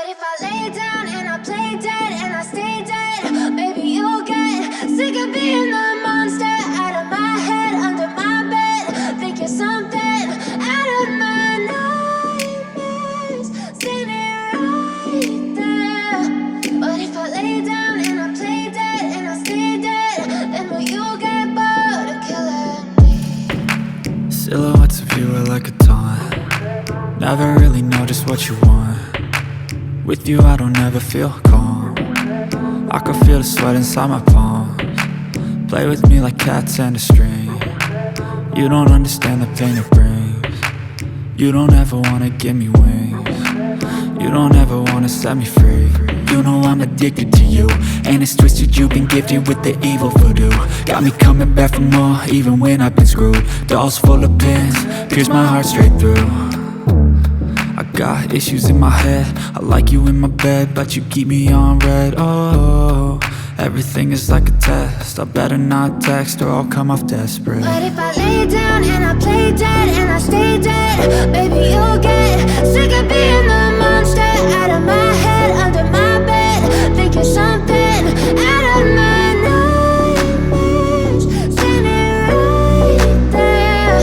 But if I lay down and I play dead and I stay dead, maybe you'll get sick of being the monster out of my head, under my bed. Think you're something out of my nightmares, standing right there. But if I lay down and I play dead and I stay dead, then will you get bored of killing me? Silhouettes of you are like a taunt. Never really know just what you want. With you I don't ever feel calm. I can feel the sweat inside my palms. Play with me like cats and a string. You don't understand the pain it brings. You don't ever wanna give me wings. You don't ever wanna set me free. You know I'm addicted to you, and it's twisted, you've been gifted with the evil voodoo. Got me coming back for more, even when I've been screwed. Dolls full of pins, pierce my heart straight through. I got issues in my head, I like you in my bed, but you keep me on red. Oh, everything is like a test, I better not text or I'll come off desperate. But if I lay down and I play dead and I stay dead, maybe you'll get sick of being the monster out of my head, under my bed. Think you're something out of my nightmares, standing right there.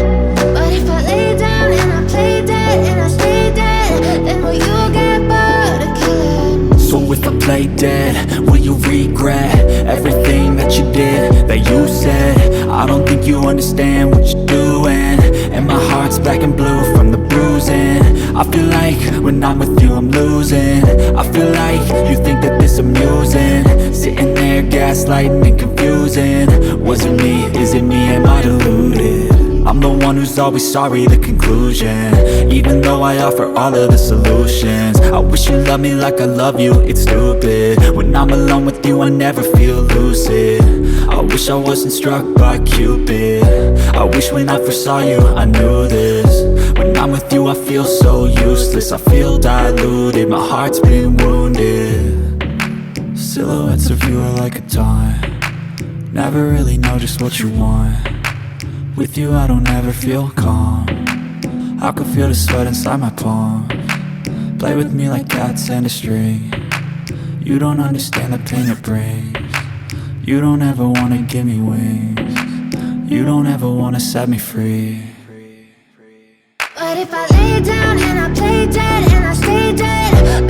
But if I lay down and I play dead and I stay dead, then will you get bored of killing me? So if I play dead, will you regret everything that you did, that you said? I don't think you understand what you're doing, and my heart's black and blue from the bruising. I feel like when I'm with you I'm losing. I feel like you think that this amusing, sitting there gaslighting and confusing. Was it me? Is it me? Am I deluded? I'm the one who's always sorry, the conclusion, even though I offer all of the solutions. I wish you loved me like I love you, it's stupid. When I'm alone with you I never feel lucid. I wish I wasn't struck by Cupid. I wish when I first saw you I knew this. When I'm with you I feel so useless, I feel diluted, my heart's been wounded. Silhouettes of you are like a taunt. Never really know just what you want. With you I don't ever feel calm. I can feel the sweat inside my palms. Play with me like cats and a string. You don't understand the pain it brings. You don't ever wanna give me wings. You don't ever wanna set me free. But if I lay down and I play dead and I stay dead,